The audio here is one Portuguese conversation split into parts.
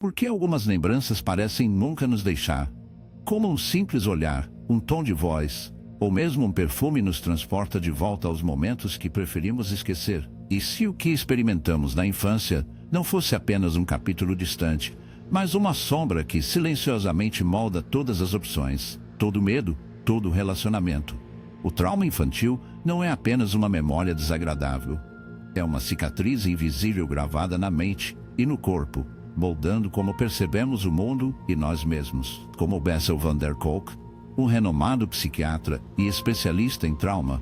Por que algumas lembranças parecem nunca nos deixar? Como um simples olhar, um tom de voz, ou mesmo um perfume nos transporta de volta aos momentos que preferimos esquecer. E se o que experimentamos na infância não fosse apenas um capítulo distante, mas uma sombra que silenciosamente molda todas as opções, todo medo, todo relacionamento? O trauma infantil não é apenas uma memória desagradável. É uma cicatriz invisível gravada na mente e no corpo, moldando como percebemos o mundo e nós mesmos. Como Bessel van der Kolk, um renomado psiquiatra e especialista em trauma,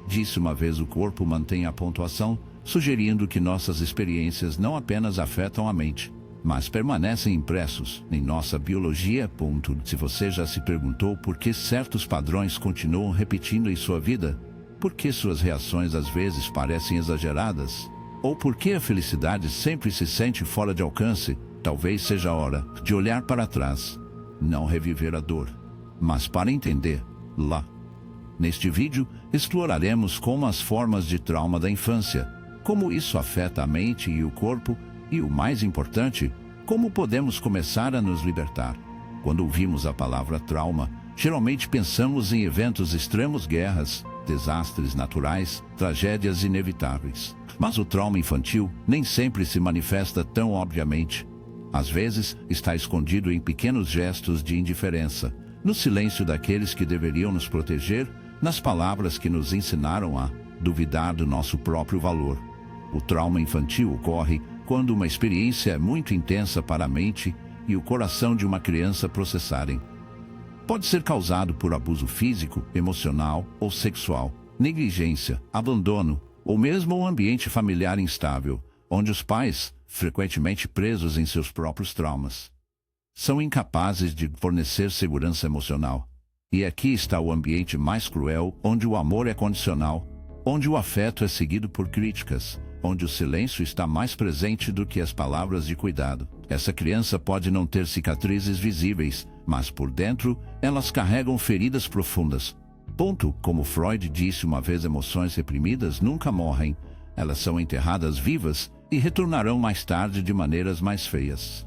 disse uma vez: o corpo mantém a pontuação, sugerindo que nossas experiências não apenas afetam a mente, mas permanecem impressos em nossa biologia. Se você já se perguntou por que certos padrões continuam repetindo em sua vida, por que suas reações às vezes parecem exageradas, ou por que a felicidade sempre se sente fora de alcance, talvez seja a hora de olhar para trás, não reviver a dor, mas para entender lá. Neste vídeo, exploraremos como as formas de trauma da infância, como isso afeta a mente e o corpo, e o mais importante, como podemos começar a nos libertar. Quando ouvimos a palavra trauma, geralmente pensamos em eventos extremos, guerras, desastres naturais, tragédias inevitáveis. Mas o trauma infantil nem sempre se manifesta tão obviamente. Às vezes, está escondido em pequenos gestos de indiferença, no silêncio daqueles que deveriam nos proteger, nas palavras que nos ensinaram a duvidar do nosso próprio valor. O trauma infantil ocorre quando uma experiência é muito intensa para a mente e o coração de uma criança processarem. Pode ser causado por abuso físico, emocional ou sexual, negligência, abandono, ou mesmo um ambiente familiar instável, onde os pais, frequentemente presos em seus próprios traumas, são incapazes de fornecer segurança emocional. E aqui está o ambiente mais cruel, onde o amor é condicional, onde o afeto é seguido por críticas, onde o silêncio está mais presente do que as palavras de cuidado. Essa criança pode não ter cicatrizes visíveis, mas por dentro, elas carregam feridas profundas. Como Freud disse uma vez, emoções reprimidas nunca morrem, elas são enterradas vivas e retornarão mais tarde de maneiras mais feias.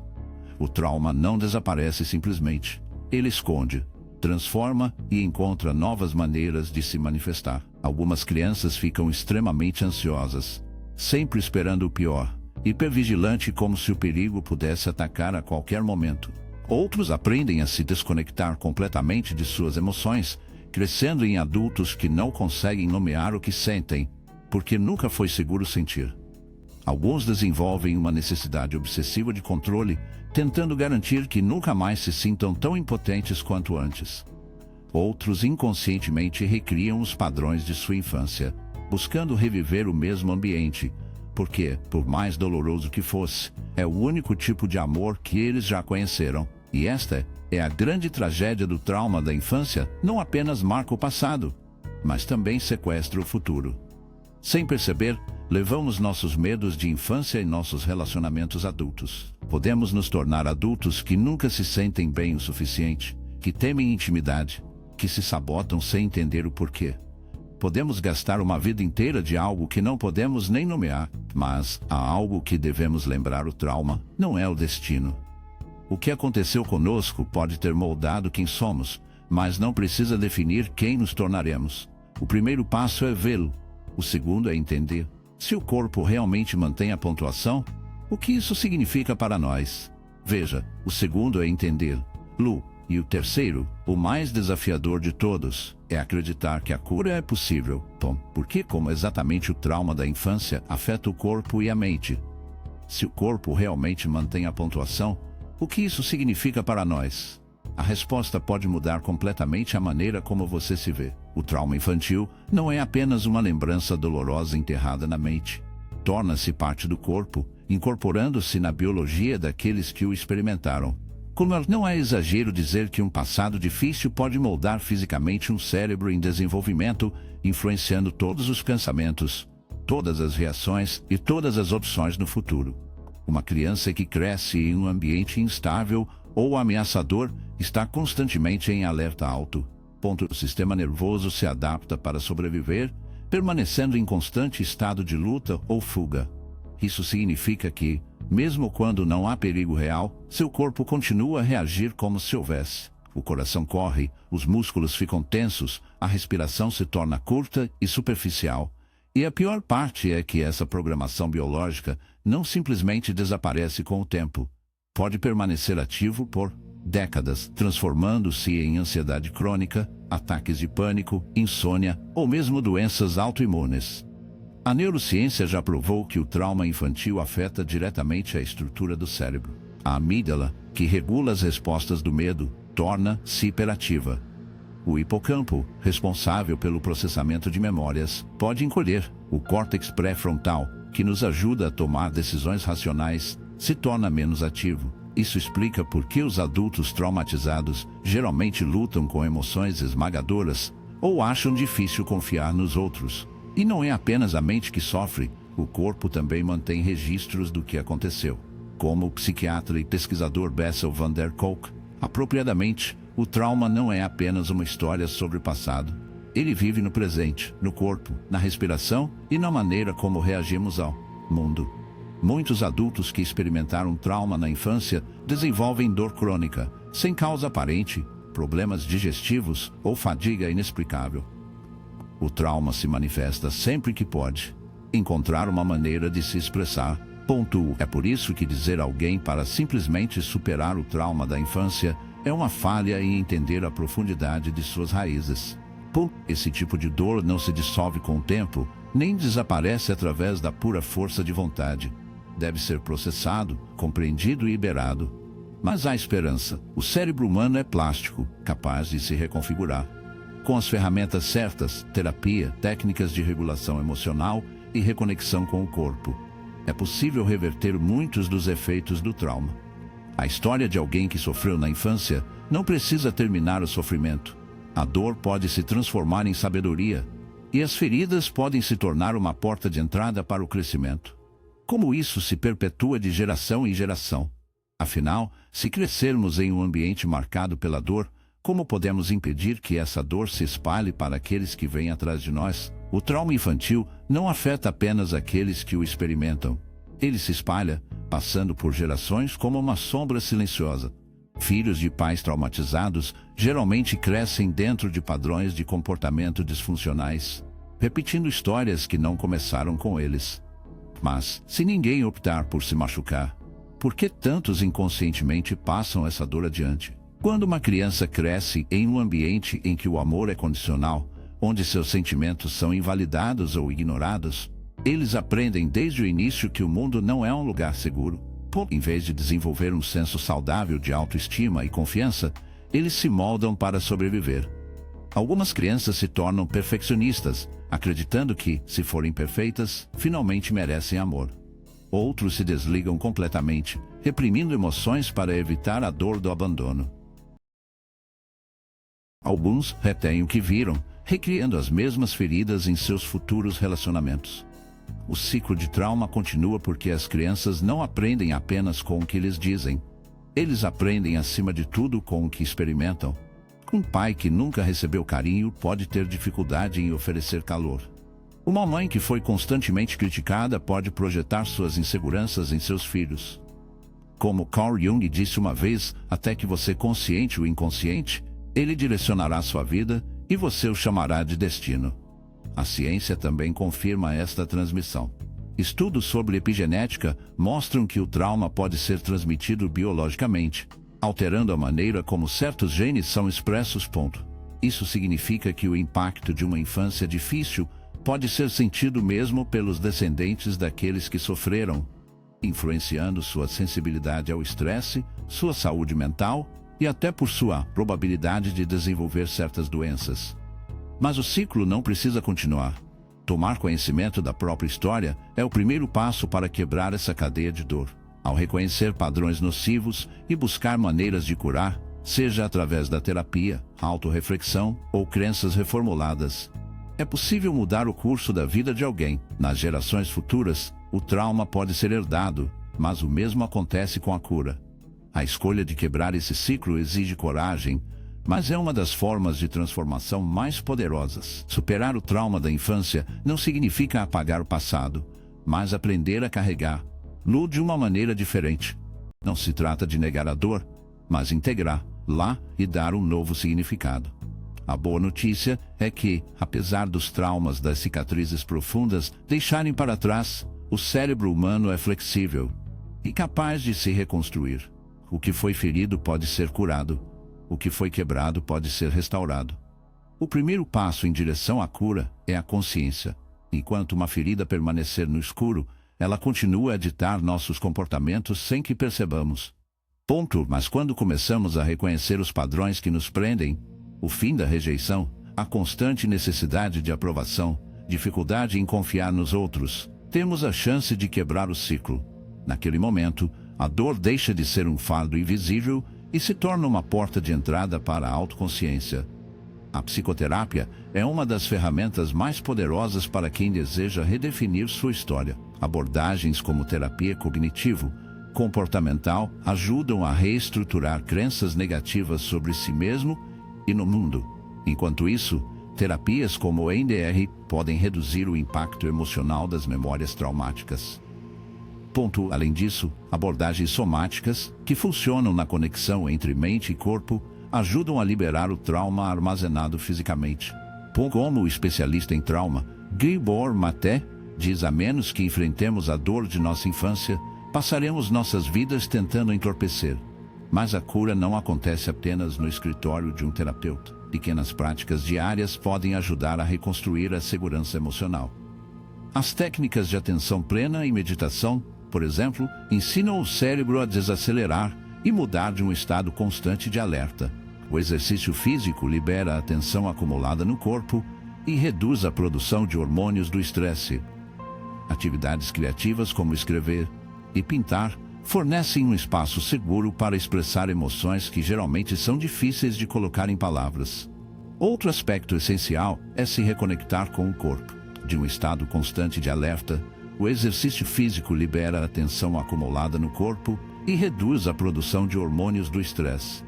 O trauma não desaparece simplesmente. Ele esconde, transforma e encontra novas maneiras de se manifestar. Algumas crianças ficam extremamente ansiosas, sempre esperando o pior, hipervigilante, como se o perigo pudesse atacar a qualquer momento. Outros aprendem a se desconectar completamente de suas emoções, crescendo em adultos que não conseguem nomear o que sentem, porque nunca foi seguro sentir. Alguns desenvolvem uma necessidade obsessiva de controle, tentando garantir que nunca mais se sintam tão impotentes quanto antes. Outros inconscientemente recriam os padrões de sua infância, buscando reviver o mesmo ambiente, porque, por mais doloroso que fosse, é o único tipo de amor que eles já conheceram. E esta é a grande tragédia do trauma da infância: não apenas marca o passado, mas também sequestra o futuro. Sem perceber, levamos nossos medos de infância em nossos relacionamentos adultos. Podemos nos tornar adultos que nunca se sentem bem o suficiente, que temem intimidade, que se sabotam sem entender o porquê. Podemos gastar uma vida inteira de algo que não podemos nem nomear, mas há algo que devemos lembrar: o trauma não é o destino. O que aconteceu conosco pode ter moldado quem somos, mas não precisa definir quem nos tornaremos. O primeiro passo é vê-lo. O segundo é entender. Se o corpo realmente mantém a pontuação, o que isso significa para nós? Veja, o segundo é entender-lo. E o terceiro, o mais desafiador de todos, é acreditar que a cura é possível. Porque como exatamente o trauma da infância afeta o corpo e a mente? Se o corpo realmente mantém a pontuação, o que isso significa para nós? A resposta pode mudar completamente a maneira como você se vê. O trauma infantil não é apenas uma lembrança dolorosa enterrada na mente. Torna-se parte do corpo, incorporando-se na biologia daqueles que o experimentaram. Como não é exagero dizer que um passado difícil pode moldar fisicamente um cérebro em desenvolvimento, influenciando todos os pensamentos, todas as reações e todas as opções no futuro. Uma criança que cresce em um ambiente instável ou ameaçador está constantemente em alerta alto. O sistema nervoso se adapta para sobreviver, permanecendo em constante estado de luta ou fuga. Isso significa que, mesmo quando não há perigo real, seu corpo continua a reagir como se houvesse. O coração corre, os músculos ficam tensos, a respiração se torna curta e superficial. E a pior parte é que essa programação biológica não simplesmente desaparece com o tempo. Pode permanecer ativo por décadas, transformando-se em ansiedade crônica, ataques de pânico, insônia ou mesmo doenças autoimunes. A neurociência já provou que o trauma infantil afeta diretamente a estrutura do cérebro. A amígdala, que regula as respostas do medo, torna-se hiperativa. O hipocampo, responsável pelo processamento de memórias, pode encolher. O córtex pré-frontal, que nos ajuda a tomar decisões racionais, se torna menos ativo. Isso explica por que os adultos traumatizados geralmente lutam com emoções esmagadoras ou acham difícil confiar nos outros. E não é apenas a mente que sofre, o corpo também mantém registros do que aconteceu. Como o psiquiatra e pesquisador Bessel van der Kolk, apropriadamente, o trauma não é apenas uma história sobre o passado. Ele vive no presente, no corpo, na respiração e na maneira como reagimos ao mundo. Muitos adultos que experimentaram trauma na infância desenvolvem dor crônica, sem causa aparente, problemas digestivos ou fadiga inexplicável. O trauma se manifesta sempre que pode encontrar uma maneira de se expressar. É por isso que dizer a alguém para simplesmente superar o trauma da infância é uma falha em entender a profundidade de suas raízes. Esse tipo de dor não se dissolve com o tempo, nem desaparece através da pura força de vontade. Deve ser processado, compreendido e liberado. Mas há esperança. O cérebro humano é plástico, capaz de se reconfigurar. Com as ferramentas certas, terapia, técnicas de regulação emocional e reconexão com o corpo, é possível reverter muitos dos efeitos do trauma. A história de alguém que sofreu na infância não precisa terminar o sofrimento. A dor pode se transformar em sabedoria, e as feridas podem se tornar uma porta de entrada para o crescimento. Como isso se perpetua de geração em geração? Afinal, se crescermos em um ambiente marcado pela dor, como podemos impedir que essa dor se espalhe para aqueles que vêm atrás de nós? O trauma infantil não afeta apenas aqueles que o experimentam. Ele se espalha, passando por gerações como uma sombra silenciosa. Filhos de pais traumatizados geralmente crescem dentro de padrões de comportamento disfuncionais, repetindo histórias que não começaram com eles. Mas, se ninguém optar por se machucar, por que tantos inconscientemente passam essa dor adiante? Quando uma criança cresce em um ambiente em que o amor é condicional, onde seus sentimentos são invalidados ou ignorados, eles aprendem desde o início que o mundo não é um lugar seguro. Em vez de desenvolver um senso saudável de autoestima e confiança, eles se moldam para sobreviver. Algumas crianças se tornam perfeccionistas, acreditando que, se forem perfeitas, finalmente merecem amor. Outros se desligam completamente, reprimindo emoções para evitar a dor do abandono. Alguns retêm o que viram, recriando as mesmas feridas em seus futuros relacionamentos. O ciclo de trauma continua porque as crianças não aprendem apenas com o que lhes dizem. Eles aprendem acima de tudo com o que experimentam. Um pai que nunca recebeu carinho pode ter dificuldade em oferecer calor. Uma mãe que foi constantemente criticada pode projetar suas inseguranças em seus filhos. Como Carl Jung disse uma vez, até que você consciente o inconsciente, ele direcionará sua vida e você o chamará de destino. A ciência também confirma esta transmissão. Estudos sobre epigenética mostram que o trauma pode ser transmitido biologicamente, alterando a maneira como certos genes são expressos. Isso significa que o impacto de uma infância difícil pode ser sentido mesmo pelos descendentes daqueles que sofreram, influenciando sua sensibilidade ao estresse, sua saúde mental e até por sua probabilidade de desenvolver certas doenças. Mas o ciclo não precisa continuar. Tomar conhecimento da própria história é o primeiro passo para quebrar essa cadeia de dor. Ao reconhecer padrões nocivos e buscar maneiras de curar, seja através da terapia, autorreflexão ou crenças reformuladas, é possível mudar o curso da vida de alguém. Nas gerações futuras, o trauma pode ser herdado, mas o mesmo acontece com a cura. A escolha de quebrar esse ciclo exige coragem, mas é uma das formas de transformação mais poderosas. Superar o trauma da infância não significa apagar o passado, mas aprender a carregá-lo de uma maneira diferente. Não se trata de negar a dor, mas integrá-la e dar um novo significado. A boa notícia é que, apesar dos traumas das cicatrizes profundas deixarem para trás, o cérebro humano é flexível e capaz de se reconstruir. O que foi ferido pode ser curado. O que foi quebrado pode ser restaurado. O primeiro passo em direção à cura é a consciência. Enquanto uma ferida permanecer no escuro, ela continua a ditar nossos comportamentos sem que percebamos. Mas quando começamos a reconhecer os padrões que nos prendem, o fim da rejeição, a constante necessidade de aprovação, dificuldade em confiar nos outros, temos a chance de quebrar o ciclo. Naquele momento, a dor deixa de ser um fardo invisível e se torna uma porta de entrada para a autoconsciência. A psicoterapia é uma das ferramentas mais poderosas para quem deseja redefinir sua história. Abordagens como terapia cognitivo-comportamental ajudam a reestruturar crenças negativas sobre si mesmo e no mundo. Enquanto isso, terapias como o EMDR podem reduzir o impacto emocional das memórias traumáticas. Além disso, abordagens somáticas, que funcionam na conexão entre mente e corpo, ajudam a liberar o trauma armazenado fisicamente. Como o especialista em trauma, Gabor Maté, diz: a menos que enfrentemos a dor de nossa infância, passaremos nossas vidas tentando entorpecer. Mas a cura não acontece apenas no escritório de um terapeuta. Pequenas práticas diárias podem ajudar a reconstruir a segurança emocional. As técnicas de atenção plena e meditação, por exemplo, ensinam o cérebro a desacelerar e mudar de um estado constante de alerta. O exercício físico libera a tensão acumulada no corpo e reduz a produção de hormônios do estresse. Atividades criativas como escrever e pintar fornecem um espaço seguro para expressar emoções que geralmente são difíceis de colocar em palavras. Outro aspecto essencial é se reconectar com o corpo. De um estado constante de alerta, o exercício físico libera a tensão acumulada no corpo e reduz a produção de hormônios do estresse.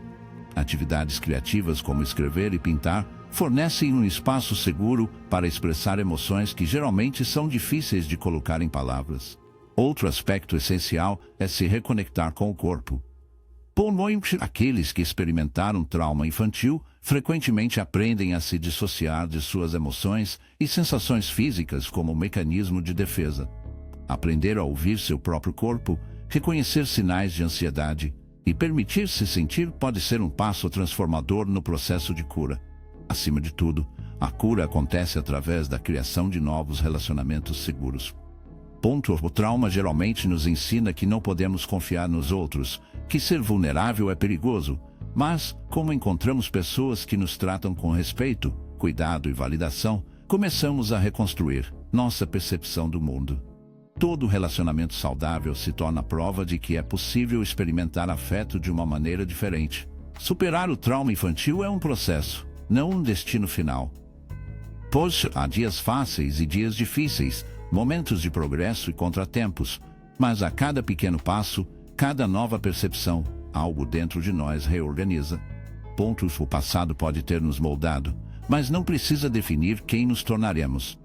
Atividades criativas como escrever e pintar fornecem um espaço seguro para expressar emoções que geralmente são difíceis de colocar em palavras. Outro aspecto essencial é se reconectar com o corpo. Aqueles que experimentaram trauma infantil frequentemente aprendem a se dissociar de suas emoções e sensações físicas como mecanismo de defesa. Aprender a ouvir seu próprio corpo, reconhecer sinais de ansiedade e permitir-se sentir pode ser um passo transformador no processo de cura. Acima de tudo, a cura acontece através da criação de novos relacionamentos seguros. O trauma geralmente nos ensina que não podemos confiar nos outros, que ser vulnerável é perigoso, mas, como encontramos pessoas que nos tratam com respeito, cuidado e validação, começamos a reconstruir nossa percepção do mundo. Todo relacionamento saudável se torna prova de que é possível experimentar afeto de uma maneira diferente. Superar o trauma infantil é um processo, não um destino final. Há dias fáceis e dias difíceis, momentos de progresso e contratempos, mas a cada pequeno passo, cada nova percepção, algo dentro de nós reorganiza. O passado pode ter nos moldado, mas não precisa definir quem nos tornaremos.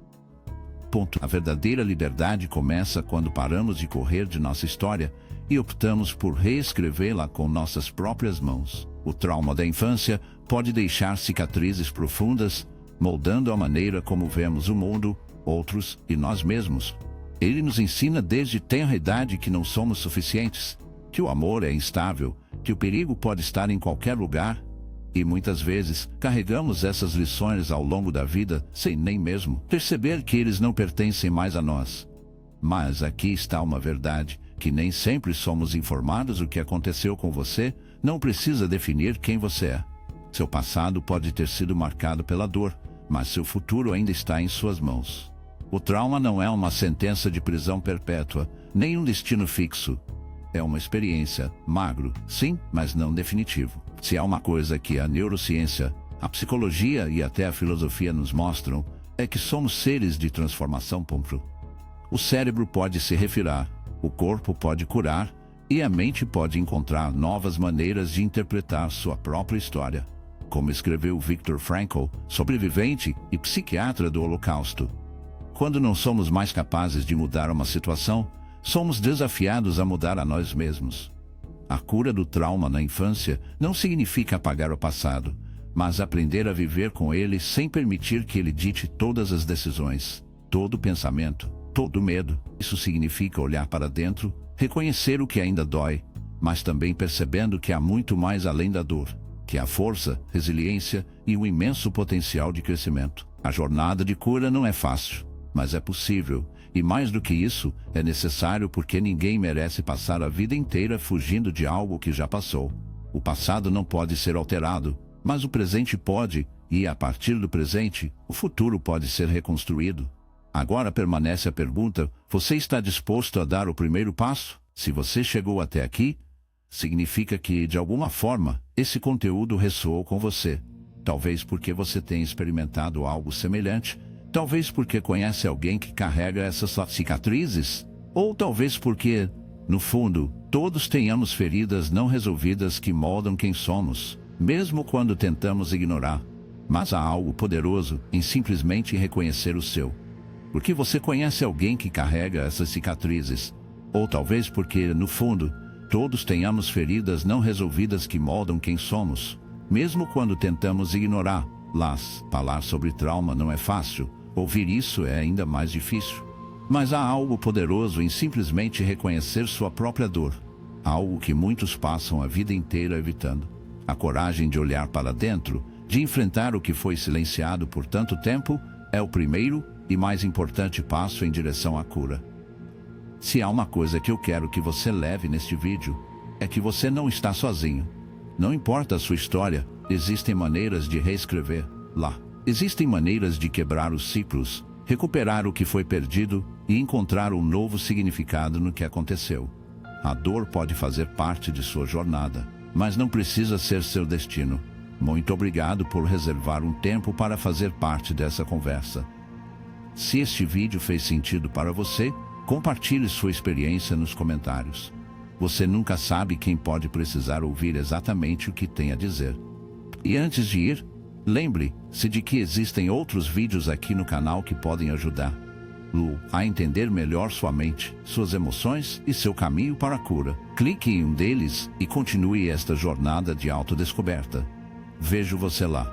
A verdadeira liberdade começa quando paramos de correr de nossa história e optamos por reescrevê-la com nossas próprias mãos. O trauma da infância pode deixar cicatrizes profundas, moldando a maneira como vemos o mundo, outros e nós mesmos. Ele nos ensina desde tenra idade que não somos suficientes, que o amor é instável, que o perigo pode estar em qualquer lugar, e muitas vezes carregamos essas lições ao longo da vida sem nem mesmo perceber que eles não pertencem mais a nós. Mas aqui está uma verdade, que nem sempre somos informados o que aconteceu com você, não precisa definir quem você é. Seu passado pode ter sido marcado pela dor, mas seu futuro ainda está em suas mãos. O trauma não é uma sentença de prisão perpétua, nem um destino fixo. É uma experiência, magro, sim, mas não definitivo. Se há uma coisa que a neurociência, a psicologia e até a filosofia nos mostram, é que somos seres de transformação. O cérebro pode se refirar, o corpo pode curar, e a mente pode encontrar novas maneiras de interpretar sua própria história. Como escreveu Viktor Frankl, sobrevivente e psiquiatra do Holocausto. Quando não somos mais capazes de mudar uma situação, somos desafiados a mudar a nós mesmos. A cura do trauma na infância não significa apagar o passado, mas aprender a viver com ele sem permitir que ele dite todas as decisões, todo pensamento, todo medo. Isso significa olhar para dentro, reconhecer o que ainda dói, mas também percebendo que há muito mais além da dor, que há força, resiliência e um imenso potencial de crescimento. A jornada de cura não é fácil, mas é possível. E mais do que isso, é necessário porque ninguém merece passar a vida inteira fugindo de algo que já passou. O passado não pode ser alterado, mas o presente pode, e a partir do presente, o futuro pode ser reconstruído. Agora permanece a pergunta: você está disposto a dar o primeiro passo? Se você chegou até aqui, significa que, de alguma forma, esse conteúdo ressoou com você. Talvez porque você tenha experimentado algo semelhante, talvez porque conhece alguém que carrega essas cicatrizes, ou talvez porque, no fundo, todos tenhamos feridas não resolvidas que moldam quem somos, mesmo quando tentamos ignorar. Mas há algo poderoso em simplesmente reconhecer o seu. Porque você conhece alguém que carrega essas cicatrizes, ou talvez porque, no fundo, todos tenhamos feridas não resolvidas que moldam quem somos, mesmo quando tentamos ignorar. Falar sobre trauma não é fácil. Ouvir isso é ainda mais difícil. Mas há algo poderoso em simplesmente reconhecer sua própria dor. Algo que muitos passam a vida inteira evitando. A coragem de olhar para dentro, de enfrentar o que foi silenciado por tanto tempo, é o primeiro e mais importante passo em direção à cura. Se há uma coisa que eu quero que você leve neste vídeo, é que você não está sozinho. Não importa a sua história, existem maneiras de reescrever. Existem maneiras de quebrar os ciclos, recuperar o que foi perdido e encontrar um novo significado no que aconteceu. A dor pode fazer parte de sua jornada, mas não precisa ser seu destino. Muito obrigado por reservar um tempo para fazer parte dessa conversa. Se este vídeo fez sentido para você, compartilhe sua experiência nos comentários. Você nunca sabe quem pode precisar ouvir exatamente o que tem a dizer. E antes de ir, lembre-se de que existem outros vídeos aqui no canal que podem ajudar a entender melhor sua mente, suas emoções e seu caminho para a cura. Clique em um deles e continue esta jornada de autodescoberta. Vejo você lá.